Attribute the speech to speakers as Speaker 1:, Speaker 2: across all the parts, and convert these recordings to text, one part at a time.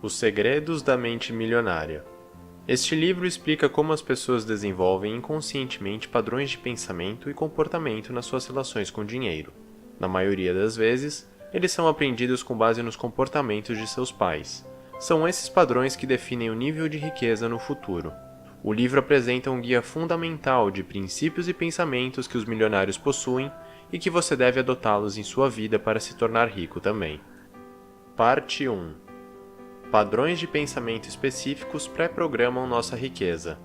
Speaker 1: Os Segredos da Mente Milionária. Este livro explica como as pessoas desenvolvem inconscientemente padrões de pensamento e comportamento nas suas relações com o dinheiro. Na maioria das vezes, eles são aprendidos com base nos comportamentos de seus pais. São esses padrões que definem o nível de riqueza no futuro. O livro apresenta um guia fundamental de princípios e pensamentos que os milionários possuem e que você deve adotá-los em sua vida para se tornar rico também. Parte 1. Padrões de pensamento específicos pré-programam nossa riqueza.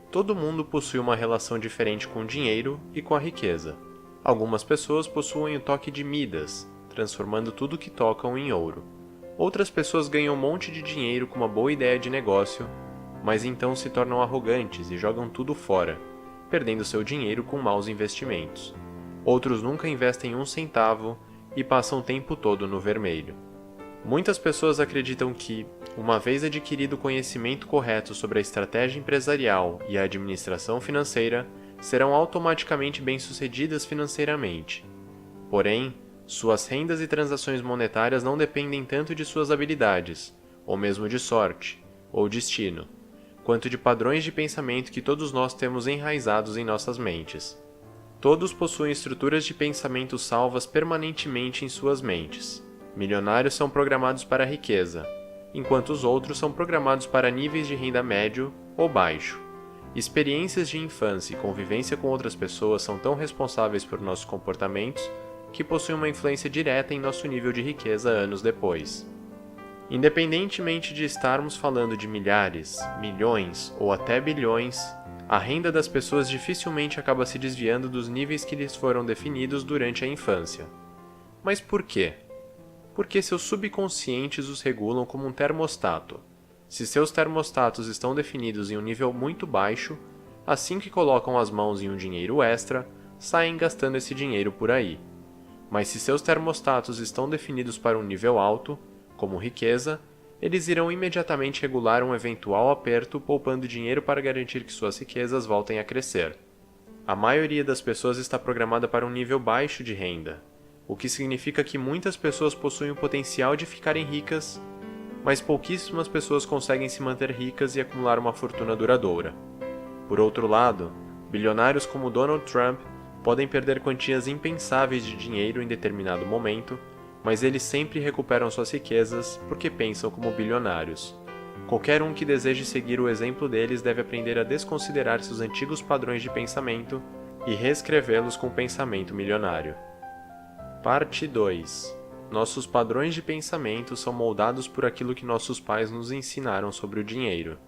Speaker 1: Todo mundo possui uma relação diferente com o dinheiro e com a riqueza. Algumas pessoas possuem o toque de Midas, transformando tudo que tocam em ouro. Outras pessoas ganham um monte de dinheiro com uma boa ideia de negócio, mas então se tornam arrogantes e jogam tudo fora, perdendo seu dinheiro com maus investimentos. Outros nunca investem um centavo e passam o tempo todo no vermelho. Muitas pessoas acreditam que, uma vez adquirido o conhecimento correto sobre a estratégia empresarial e a administração financeira, serão automaticamente bem-sucedidas financeiramente. Porém, suas rendas e transações monetárias não dependem tanto de suas habilidades, ou mesmo de sorte, ou destino, quanto de padrões de pensamento que todos nós temos enraizados em nossas mentes. Todos possuem estruturas de pensamento salvas permanentemente em suas mentes. Milionários são programados para a riqueza, enquanto os outros são programados para níveis de renda médio ou baixo. Experiências de infância e convivência com outras pessoas são tão responsáveis por nossos comportamentos que possuem uma influência direta em nosso nível de riqueza anos depois. Independentemente de estarmos falando de milhares, milhões ou até bilhões, a renda das pessoas dificilmente acaba se desviando dos níveis que lhes foram definidos durante a infância. Mas por quê? Porque seus subconscientes os regulam como um termostato. Se seus termostatos estão definidos em um nível muito baixo, assim que colocam as mãos em um dinheiro extra, saem gastando esse dinheiro por aí. Mas se seus termostatos estão definidos para um nível alto, como riqueza, eles irão imediatamente regular um eventual aperto poupando dinheiro para garantir que suas riquezas voltem a crescer. A maioria das pessoas está programada para um nível baixo de renda, o que significa que muitas pessoas possuem o potencial de ficarem ricas, mas pouquíssimas pessoas conseguem se manter ricas e acumular uma fortuna duradoura. Por outro lado, bilionários como Donald Trump podem perder quantias impensáveis de dinheiro em determinado momento, mas eles sempre recuperam suas riquezas porque pensam como bilionários. Qualquer um que deseje seguir o exemplo deles deve aprender a desconsiderar seus antigos padrões de pensamento e reescrevê-los com o pensamento milionário. Parte 2. Nossos padrões de pensamento são moldados por aquilo que nossos pais nos ensinaram sobre o dinheiro.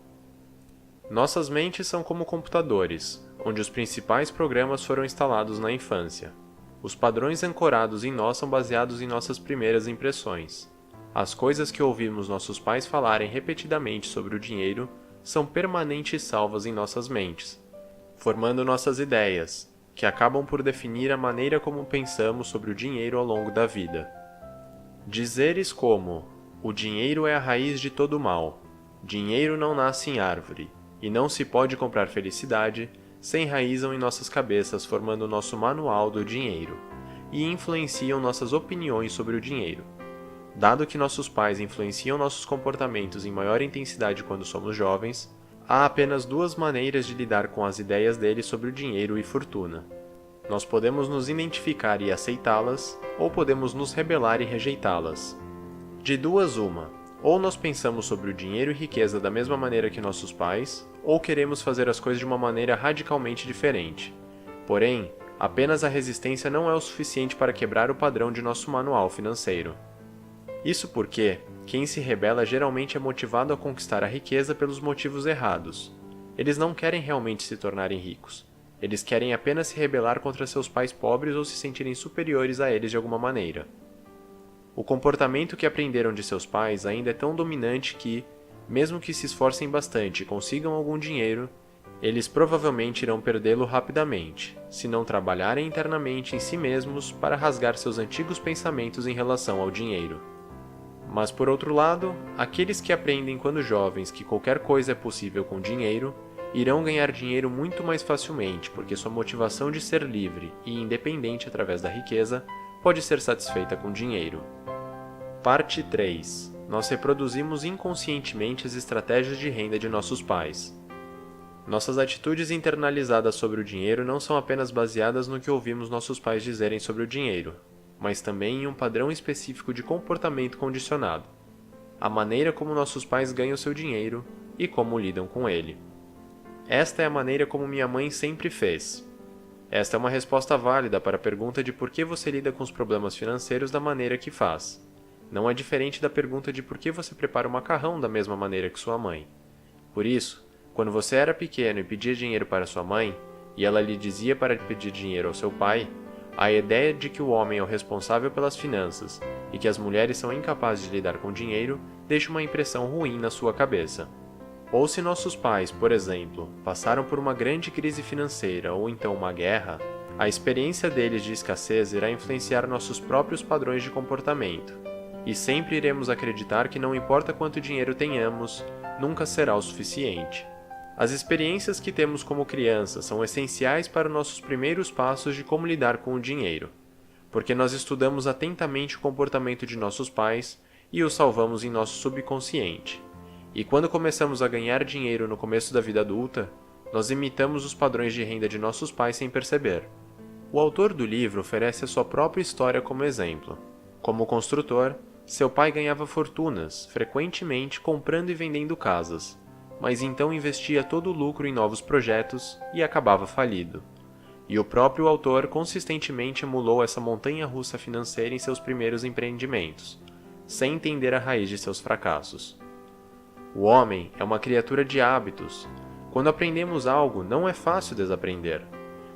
Speaker 1: Nossas mentes são como computadores, onde os principais programas foram instalados na infância. Os padrões ancorados em nós são baseados em nossas primeiras impressões. As coisas que ouvimos nossos pais falarem repetidamente sobre o dinheiro são permanentes salvas em nossas mentes, formando nossas ideias, que acabam por definir a maneira como pensamos sobre o dinheiro ao longo da vida. Dizeres como: o dinheiro é a raiz de todo mal, dinheiro não nasce em árvore, e não se pode comprar felicidade, se enraizam em nossas cabeças formando nosso manual do dinheiro, e influenciam nossas opiniões sobre o dinheiro. Dado que nossos pais influenciam nossos comportamentos em maior intensidade quando somos jovens, há apenas duas maneiras de lidar com as ideias deles sobre o dinheiro e fortuna. Nós podemos nos identificar e aceitá-las, ou podemos nos rebelar e rejeitá-las. De duas uma, ou nós pensamos sobre o dinheiro e riqueza da mesma maneira que nossos pais, ou queremos fazer as coisas de uma maneira radicalmente diferente. Porém, apenas a resistência não é o suficiente para quebrar o padrão de nosso manual financeiro. Isso porque quem se rebela geralmente é motivado a conquistar a riqueza pelos motivos errados. Eles não querem realmente se tornarem ricos. Eles querem apenas se rebelar contra seus pais pobres ou se sentirem superiores a eles de alguma maneira. O comportamento que aprenderam de seus pais ainda é tão dominante que, mesmo que se esforcem bastante e consigam algum dinheiro, eles provavelmente irão perdê-lo rapidamente, se não trabalharem internamente em si mesmos para rasgar seus antigos pensamentos em relação ao dinheiro. Mas por outro lado, aqueles que aprendem quando jovens que qualquer coisa é possível com dinheiro, irão ganhar dinheiro muito mais facilmente porque sua motivação de ser livre e independente através da riqueza pode ser satisfeita com dinheiro. Parte 3. nós reproduzimos inconscientemente as estratégias de renda de nossos pais. Nossas atitudes internalizadas sobre o dinheiro não são apenas baseadas no que ouvimos nossos pais dizerem sobre o dinheiro, mas também em um padrão específico de comportamento condicionado, a maneira como nossos pais ganham seu dinheiro e como lidam com ele. Esta é a maneira como minha mãe sempre fez. Esta é uma resposta válida para a pergunta de por que você lida com os problemas financeiros da maneira que faz. Não é diferente da pergunta de por que você prepara o macarrão da mesma maneira que sua mãe. Por isso, quando você era pequeno e pedia dinheiro para sua mãe, e ela lhe dizia para pedir dinheiro ao seu pai, a ideia de que o homem é o responsável pelas finanças e que as mulheres são incapazes de lidar com dinheiro deixa uma impressão ruim na sua cabeça. Ou se nossos pais, por exemplo, passaram por uma grande crise financeira ou então uma guerra, a experiência deles de escassez irá influenciar nossos próprios padrões de comportamento. E sempre iremos acreditar que não importa quanto dinheiro tenhamos, nunca será o suficiente. As experiências que temos como crianças são essenciais para nossos primeiros passos de como lidar com o dinheiro, porque nós estudamos atentamente o comportamento de nossos pais e o salvamos em nosso subconsciente. E quando começamos a ganhar dinheiro no começo da vida adulta, nós imitamos os padrões de renda de nossos pais sem perceber. O autor do livro oferece a sua própria história como exemplo. Como construtor, seu pai ganhava fortunas, frequentemente comprando e vendendo casas, mas então investia todo o lucro em novos projetos e acabava falido. E o próprio autor consistentemente emulou essa montanha-russa financeira em seus primeiros empreendimentos, sem entender a raiz de seus fracassos. O homem é uma criatura de hábitos. Quando aprendemos algo, não é fácil desaprender.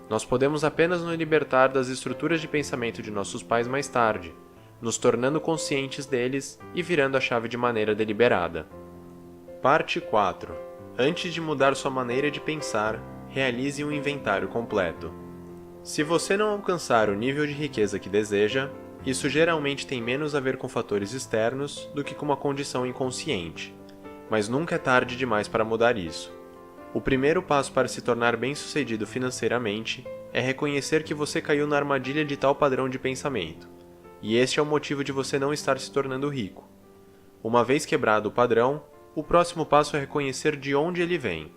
Speaker 1: Nós podemos apenas nos libertar das estruturas de pensamento de nossos pais mais tarde, nos tornando conscientes deles e virando a chave de maneira deliberada. Parte 4. Antes de mudar sua maneira de pensar, realize um inventário completo. Se você não alcançar o nível de riqueza que deseja, isso geralmente tem menos a ver com fatores externos do que com uma condição inconsciente. Mas nunca é tarde demais para mudar isso. O primeiro passo para se tornar bem-sucedido financeiramente é reconhecer que você caiu na armadilha de tal padrão de pensamento, e este é o motivo de você não estar se tornando rico. Uma vez quebrado o padrão, o próximo passo é reconhecer de onde ele vem.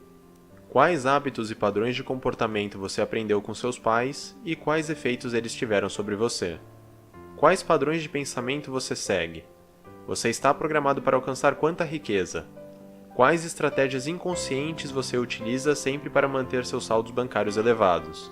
Speaker 1: Quais hábitos e padrões de comportamento você aprendeu com seus pais e quais efeitos eles tiveram sobre você? Quais padrões de pensamento você segue? Você está programado para alcançar quanta riqueza? Quais estratégias inconscientes você utiliza sempre para manter seus saldos bancários elevados?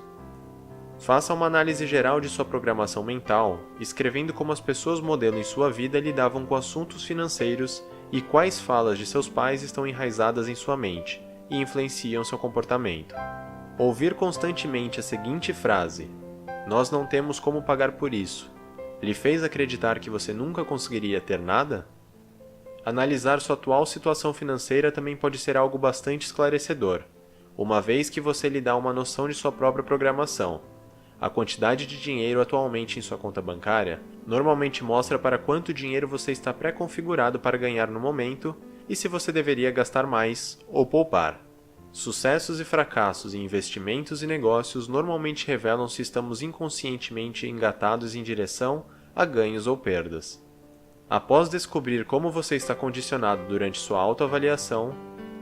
Speaker 1: Faça uma análise geral de sua programação mental, escrevendo como as pessoas modelo em sua vida lidavam com assuntos financeiros e quais falas de seus pais estão enraizadas em sua mente e influenciam seu comportamento. Ouvir constantemente a seguinte frase: "Nós não temos como pagar por isso", lhe fez acreditar que você nunca conseguiria ter nada? Analisar sua atual situação financeira também pode ser algo bastante esclarecedor, uma vez que você lhe dá uma noção de sua própria programação. A quantidade de dinheiro atualmente em sua conta bancária normalmente mostra para quanto dinheiro você está pré-configurado para ganhar no momento e se você deveria gastar mais ou poupar. Sucessos e fracassos em investimentos e negócios normalmente revelam se estamos inconscientemente engatados em direção a ganhos ou perdas. Após descobrir como você está condicionado durante sua autoavaliação,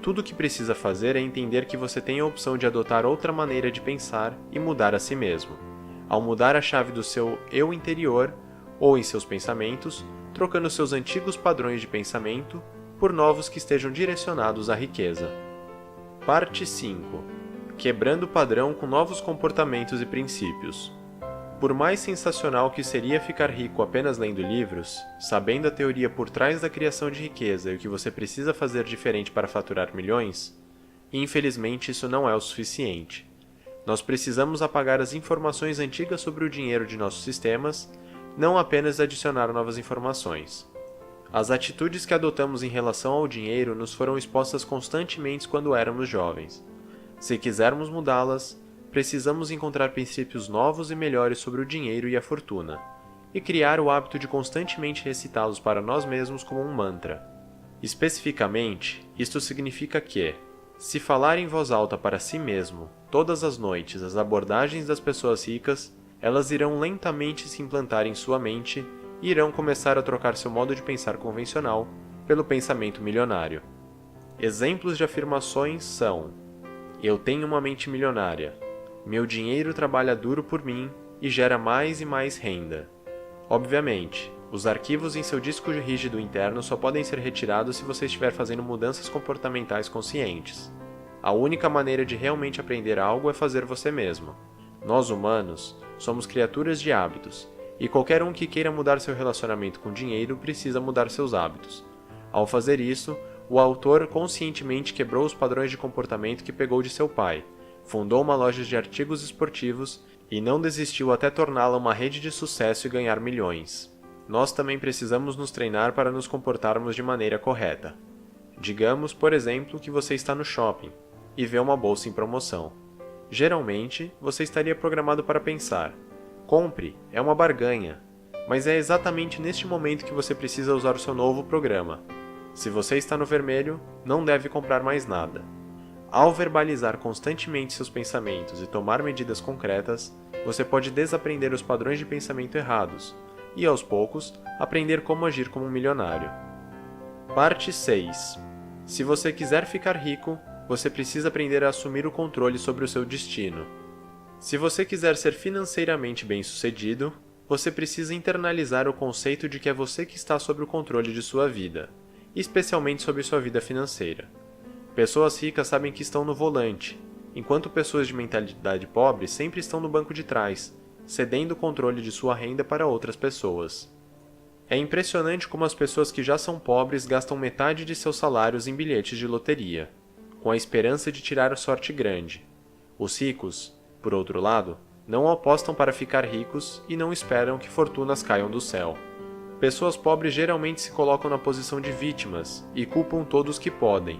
Speaker 1: tudo o que precisa fazer é entender que você tem a opção de adotar outra maneira de pensar e mudar a si mesmo, ao mudar a chave do seu eu interior ou em seus pensamentos, trocando seus antigos padrões de pensamento por novos que estejam direcionados à riqueza. Parte 5. Quebrando o padrão com novos comportamentos e princípios. Por mais sensacional que seria ficar rico apenas lendo livros, sabendo a teoria por trás da criação de riqueza e o que você precisa fazer diferente para faturar milhões, infelizmente isso não é o suficiente. Nós precisamos apagar as informações antigas sobre o dinheiro de nossos sistemas, não apenas adicionar novas informações. As atitudes que adotamos em relação ao dinheiro nos foram expostas constantemente quando éramos jovens. Se quisermos mudá-las, precisamos encontrar princípios novos e melhores sobre o dinheiro e a fortuna, e criar o hábito de constantemente recitá-los para nós mesmos como um mantra. Especificamente, isto significa que, se falar em voz alta para si mesmo, todas as noites, as abordagens das pessoas ricas, elas irão lentamente se implantar em sua mente e irão começar a trocar seu modo de pensar convencional pelo pensamento milionário. Exemplos de afirmações são: eu tenho uma mente milionária. Meu dinheiro trabalha duro por mim e gera mais e mais renda. Obviamente, os arquivos em seu disco rígido interno só podem ser retirados se você estiver fazendo mudanças comportamentais conscientes. A única maneira de realmente aprender algo é fazer você mesmo. Nós humanos somos criaturas de hábitos, e qualquer um que queira mudar seu relacionamento com dinheiro precisa mudar seus hábitos. Ao fazer isso, o autor conscientemente quebrou os padrões de comportamento que pegou de seu pai, fundou uma loja de artigos esportivos e não desistiu até torná-la uma rede de sucesso e ganhar milhões. Nós também precisamos nos treinar para nos comportarmos de maneira correta. Digamos, por exemplo, que você está no shopping e vê uma bolsa em promoção. Geralmente, você estaria programado para pensar: compre, é uma barganha. Mas é exatamente neste momento que você precisa usar o seu novo programa. Se você está no vermelho, não deve comprar mais nada. Ao verbalizar constantemente seus pensamentos e tomar medidas concretas, você pode desaprender os padrões de pensamento errados e, aos poucos, aprender como agir como um milionário. Parte 6. Se você quiser ficar rico, você precisa aprender a assumir o controle sobre o seu destino. Se você quiser ser financeiramente bem-sucedido, você precisa internalizar o conceito de que é você que está sob o controle de sua vida, especialmente sobre sua vida financeira. Pessoas ricas sabem que estão no volante, enquanto pessoas de mentalidade pobre sempre estão no banco de trás, cedendo o controle de sua renda para outras pessoas. É impressionante como as pessoas que já são pobres gastam metade de seus salários em bilhetes de loteria, com a esperança de tirar sorte grande. Os ricos, por outro lado, não apostam para ficar ricos e não esperam que fortunas caiam do céu. Pessoas pobres geralmente se colocam na posição de vítimas e culpam todos que podem: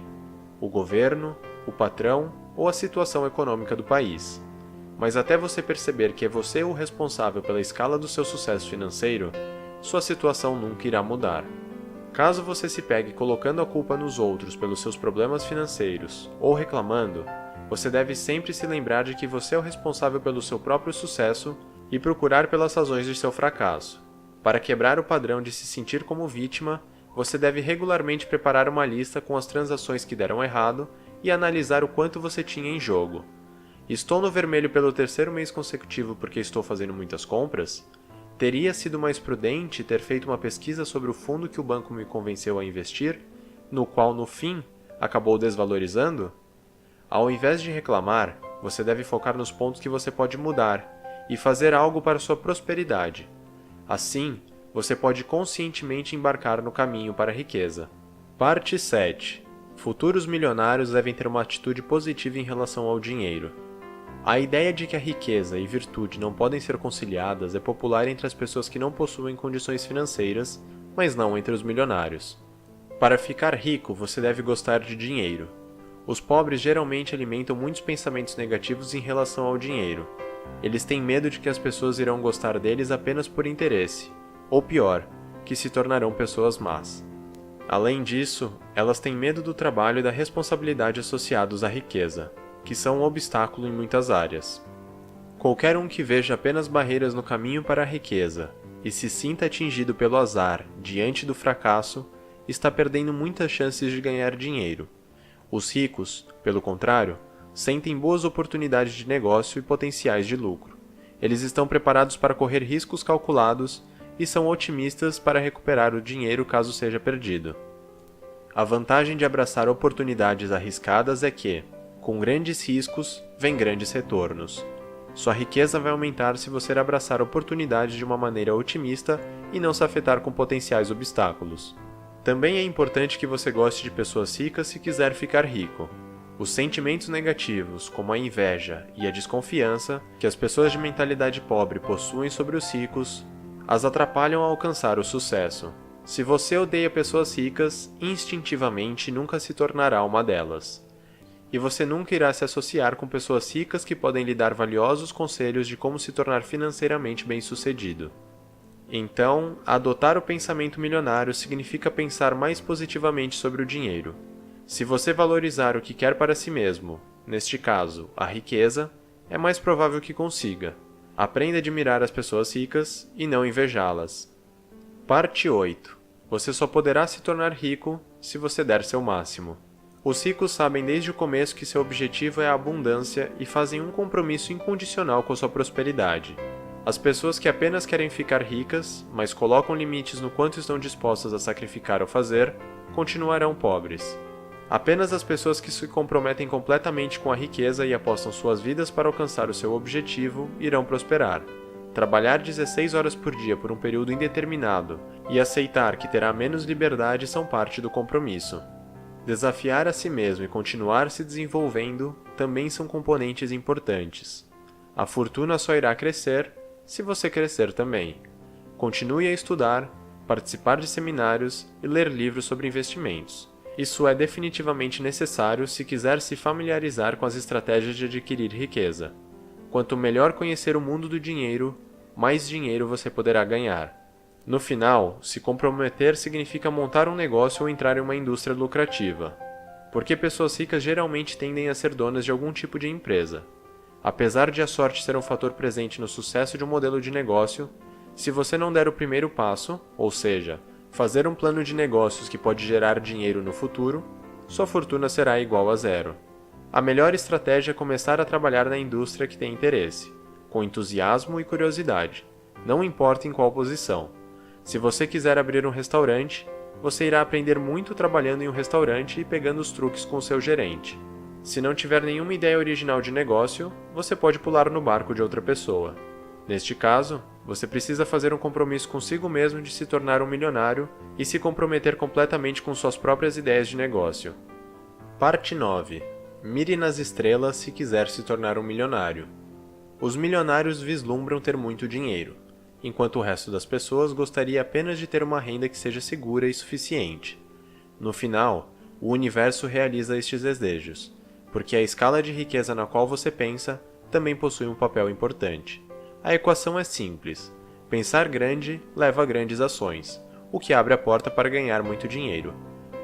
Speaker 1: o governo, o patrão ou a situação econômica do país. Mas até você perceber que é você o responsável pela escala do seu sucesso financeiro, sua situação nunca irá mudar. Caso você se pegue colocando a culpa nos outros pelos seus problemas financeiros ou reclamando, você deve sempre se lembrar de que você é o responsável pelo seu próprio sucesso e procurar pelas razões de seu fracasso. Para quebrar o padrão de se sentir como vítima, você deve regularmente preparar uma lista com as transações que deram errado e analisar o quanto você tinha em jogo. Estou no vermelho pelo terceiro mês consecutivo porque estou fazendo muitas compras? Teria sido mais prudente ter feito uma pesquisa sobre o fundo que o banco me convenceu a investir, no qual, no fim, acabou desvalorizando? Ao invés de reclamar, você deve focar nos pontos que você pode mudar e fazer algo para sua prosperidade. Assim, você pode conscientemente embarcar no caminho para a riqueza. Parte 7. Futuros milionários devem ter uma atitude positiva em relação ao dinheiro. A ideia de que a riqueza e virtude não podem ser conciliadas é popular entre as pessoas que não possuem condições financeiras, mas não entre os milionários. Para ficar rico, você deve gostar de dinheiro. Os pobres geralmente alimentam muitos pensamentos negativos em relação ao dinheiro. Eles têm medo de que as pessoas irão gostar deles apenas por interesse, ou pior, que se tornarão pessoas más. Além disso, elas têm medo do trabalho e da responsabilidade associados à riqueza, que são um obstáculo em muitas áreas. Qualquer um que veja apenas barreiras no caminho para a riqueza e se sinta atingido pelo azar diante do fracasso, está perdendo muitas chances de ganhar dinheiro. Os ricos, pelo contrário, sentem boas oportunidades de negócio e potenciais de lucro. Eles estão preparados para correr riscos calculados e são otimistas para recuperar o dinheiro caso seja perdido. A vantagem de abraçar oportunidades arriscadas é que, com grandes riscos, vem grandes retornos. Sua riqueza vai aumentar se você abraçar oportunidades de uma maneira otimista e não se afetar com potenciais obstáculos. Também é importante que você goste de pessoas ricas se quiser ficar rico. Os sentimentos negativos, como a inveja e a desconfiança, que as pessoas de mentalidade pobre possuem sobre os ricos, as atrapalham a alcançar o sucesso. Se você odeia pessoas ricas, instintivamente nunca se tornará uma delas. E você nunca irá se associar com pessoas ricas que podem lhe dar valiosos conselhos de como se tornar financeiramente bem-sucedido. Então, adotar o pensamento milionário significa pensar mais positivamente sobre o dinheiro. Se você valorizar o que quer para si mesmo, neste caso, a riqueza, é mais provável que consiga. Aprenda a admirar as pessoas ricas e não invejá-las. Parte 8. Você só poderá se tornar rico se você der seu máximo. Os ricos sabem desde o começo que seu objetivo é a abundância e fazem um compromisso incondicional com sua prosperidade. As pessoas que apenas querem ficar ricas, mas colocam limites no quanto estão dispostas a sacrificar ou fazer, continuarão pobres. Apenas as pessoas que se comprometem completamente com a riqueza e apostam suas vidas para alcançar o seu objetivo irão prosperar. Trabalhar 16 horas por dia por um período indeterminado e aceitar que terá menos liberdade são parte do compromisso. Desafiar a si mesmo e continuar se desenvolvendo também são componentes importantes. A fortuna só irá crescer se você crescer também. Continue a estudar, participar de seminários e ler livros sobre investimentos. Isso é definitivamente necessário se quiser se familiarizar com as estratégias de adquirir riqueza. Quanto melhor conhecer o mundo do dinheiro, mais dinheiro você poderá ganhar. No final, se comprometer significa montar um negócio ou entrar em uma indústria lucrativa, porque pessoas ricas geralmente tendem a ser donas de algum tipo de empresa. Apesar de a sorte ser um fator presente no sucesso de um modelo de negócio, se você não der o primeiro passo, ou seja, fazer um plano de negócios que pode gerar dinheiro no futuro, sua fortuna será igual a zero. A melhor estratégia é começar a trabalhar na indústria que tem interesse, com entusiasmo e curiosidade, não importa em qual posição. Se você quiser abrir um restaurante, você irá aprender muito trabalhando em um restaurante e pegando os truques com o seu gerente. Se não tiver nenhuma ideia original de negócio, você pode pular no barco de outra pessoa. Neste caso, você precisa fazer um compromisso consigo mesmo de se tornar um milionário e se comprometer completamente com suas próprias ideias de negócio. Parte 9. Mire nas estrelas se quiser se tornar um milionário. Os milionários vislumbram ter muito dinheiro, enquanto o resto das pessoas gostaria apenas de ter uma renda que seja segura e suficiente. No final, o universo realiza estes desejos, porque a escala de riqueza na qual você pensa também possui um papel importante. A equação é simples. Pensar grande leva a grandes ações, o que abre a porta para ganhar muito dinheiro.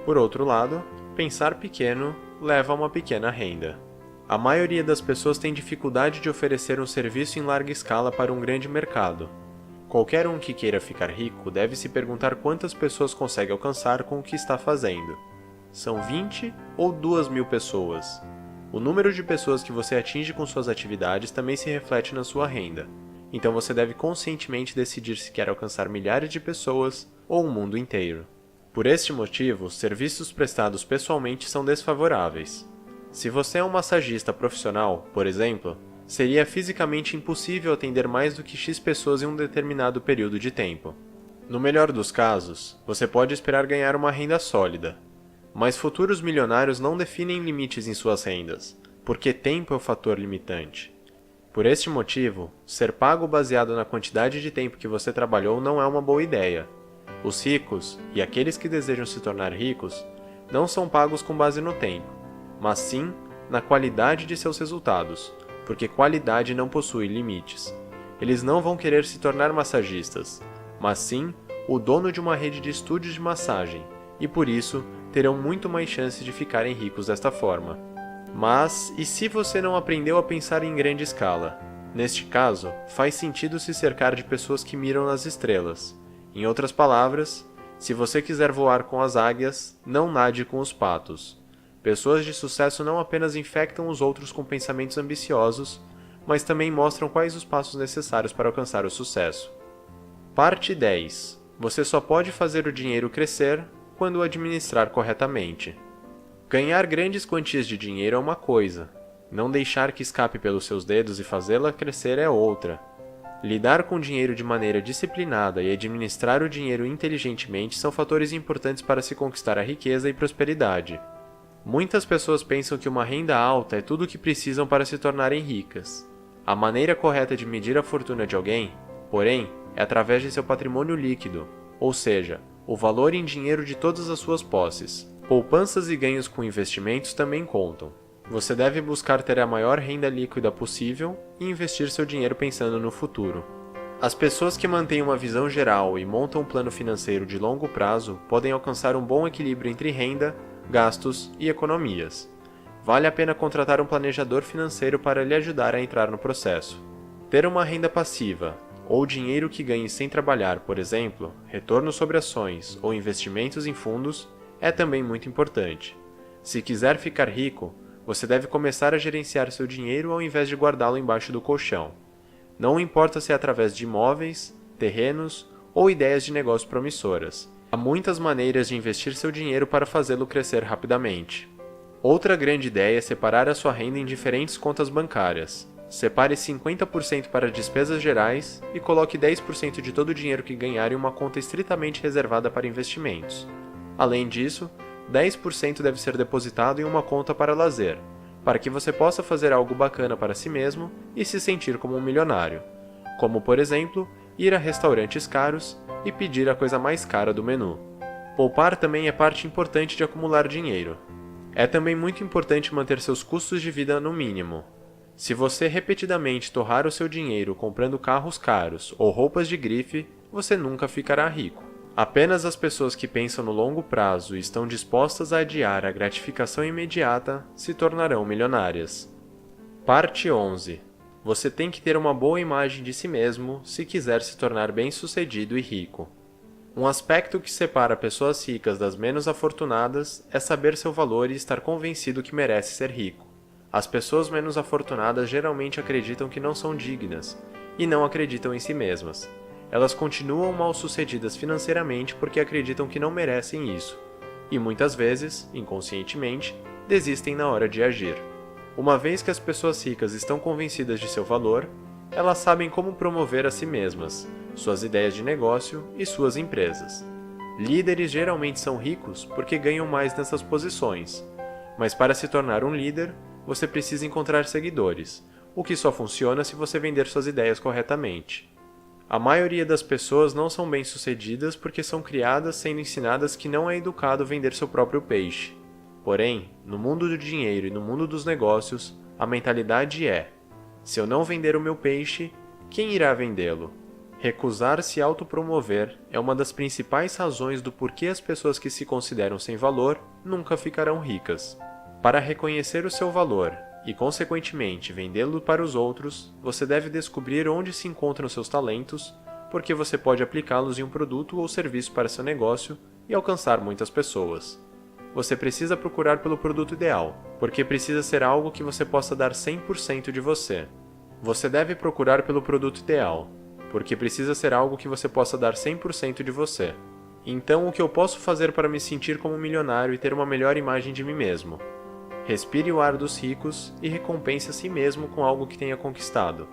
Speaker 1: Por outro lado, pensar pequeno leva a uma pequena renda. A maioria das pessoas tem dificuldade de oferecer um serviço em larga escala para um grande mercado. Qualquer um que queira ficar rico deve se perguntar quantas pessoas consegue alcançar com o que está fazendo. São 20 ou 2.000 pessoas? O número de pessoas que você atinge com suas atividades também se reflete na sua renda. Então você deve conscientemente decidir se quer alcançar milhares de pessoas ou um mundo inteiro. Por este motivo, serviços prestados pessoalmente são desfavoráveis. Se você é um massagista profissional, por exemplo, seria fisicamente impossível atender mais do que X pessoas em um determinado período de tempo. No melhor dos casos, você pode esperar ganhar uma renda sólida. Mas futuros milionários não definem limites em suas rendas, porque tempo é o fator limitante. Por este motivo, ser pago baseado na quantidade de tempo que você trabalhou não é uma boa ideia. Os ricos, e aqueles que desejam se tornar ricos, não são pagos com base no tempo, mas sim na qualidade de seus resultados, porque qualidade não possui limites. Eles não vão querer se tornar massagistas, mas sim o dono de uma rede de estúdios de massagem, e por isso terão muito mais chance de ficarem ricos desta forma. Mas, e se você não aprendeu a pensar em grande escala? Neste caso, faz sentido se cercar de pessoas que miram nas estrelas. Em outras palavras, se você quiser voar com as águias, não nade com os patos. Pessoas de sucesso não apenas infectam os outros com pensamentos ambiciosos, mas também mostram quais os passos necessários para alcançar o sucesso. Parte 10. Você só pode fazer o dinheiro crescer quando o administrar corretamente. Ganhar grandes quantias de dinheiro é uma coisa, não deixar que escape pelos seus dedos e fazê-la crescer é outra. Lidar com dinheiro de maneira disciplinada e administrar o dinheiro inteligentemente são fatores importantes para se conquistar a riqueza e prosperidade. Muitas pessoas pensam que uma renda alta é tudo o que precisam para se tornarem ricas. A maneira correta de medir a fortuna de alguém, porém, é através de seu patrimônio líquido, ou seja, o valor em dinheiro de todas as suas posses. Poupanças e ganhos com investimentos também contam. Você deve buscar ter a maior renda líquida possível e investir seu dinheiro pensando no futuro. As pessoas que mantêm uma visão geral e montam um plano financeiro de longo prazo podem alcançar um bom equilíbrio entre renda, gastos e economias. Vale a pena contratar um planejador financeiro para lhe ajudar a entrar no processo. Ter uma renda passiva, ou dinheiro que ganhe sem trabalhar, por exemplo, retorno sobre ações ou investimentos em fundos, é também muito importante. Se quiser ficar rico, você deve começar a gerenciar seu dinheiro ao invés de guardá-lo embaixo do colchão. Não importa se é através de imóveis, terrenos ou ideias de negócio promissoras. Há muitas maneiras de investir seu dinheiro para fazê-lo crescer rapidamente. Outra grande ideia é separar a sua renda em diferentes contas bancárias. Separe 50% para despesas gerais e coloque 10% de todo o dinheiro que ganhar em uma conta estritamente reservada para investimentos. Além disso, 10% deve ser depositado em uma conta para lazer, para que você possa fazer algo bacana para si mesmo e se sentir como um milionário, como, por exemplo, ir a restaurantes caros e pedir a coisa mais cara do menu. Poupar também é parte importante de acumular dinheiro. É também muito importante manter seus custos de vida no mínimo. Se você repetidamente torrar o seu dinheiro comprando carros caros ou roupas de grife, você nunca ficará rico. Apenas as pessoas que pensam no longo prazo e estão dispostas a adiar a gratificação imediata se tornarão milionárias. Parte 11. Você tem que ter uma boa imagem de si mesmo se quiser se tornar bem-sucedido e rico. Um aspecto que separa pessoas ricas das menos afortunadas é saber seu valor e estar convencido que merece ser rico. As pessoas menos afortunadas geralmente acreditam que não são dignas e não acreditam em si mesmas. Elas continuam mal-sucedidas financeiramente porque acreditam que não merecem isso, e muitas vezes, inconscientemente, desistem na hora de agir. Uma vez que as pessoas ricas estão convencidas de seu valor, elas sabem como promover a si mesmas, suas ideias de negócio e suas empresas. Líderes geralmente são ricos porque ganham mais nessas posições, mas para se tornar um líder, você precisa encontrar seguidores, o que só funciona se você vender suas ideias corretamente. A maioria das pessoas não são bem-sucedidas porque são criadas sendo ensinadas que não é educado vender seu próprio peixe. Porém, no mundo do dinheiro e no mundo dos negócios, a mentalidade é: se eu não vender o meu peixe, quem irá vendê-lo? Recusar se autopromover é uma das principais razões do porquê as pessoas que se consideram sem valor nunca ficarão ricas. Para reconhecer o seu valor e, consequentemente, vendê-lo para os outros, você deve descobrir onde se encontram seus talentos, porque você pode aplicá-los em um produto ou serviço para seu negócio e alcançar muitas pessoas. Você precisa procurar pelo produto ideal, porque precisa ser algo que você possa dar 100% de você. Você deve procurar pelo produto ideal, porque precisa ser algo que você possa dar 100% de você. Então, o que eu posso fazer para me sentir como um milionário e ter uma melhor imagem de mim mesmo? Respire o ar dos ricos e recompense a si mesmo com algo que tenha conquistado.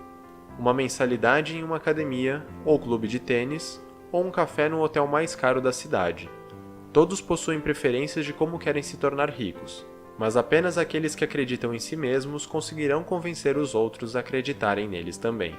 Speaker 1: Uma mensalidade em uma academia, ou clube de tênis, ou um café no hotel mais caro da cidade. Todos possuem preferências de como querem se tornar ricos, mas apenas aqueles que acreditam em si mesmos conseguirão convencer os outros a acreditarem neles também.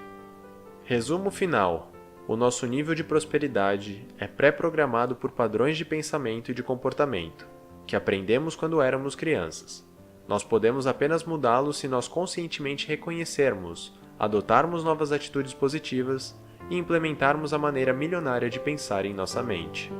Speaker 1: Resumo final: o nosso nível de prosperidade é pré-programado por padrões de pensamento e de comportamento, que aprendemos quando éramos crianças. Nós podemos apenas mudá-los se nós conscientemente reconhecermos, adotarmos novas atitudes positivas e implementarmos a maneira milionária de pensar em nossa mente.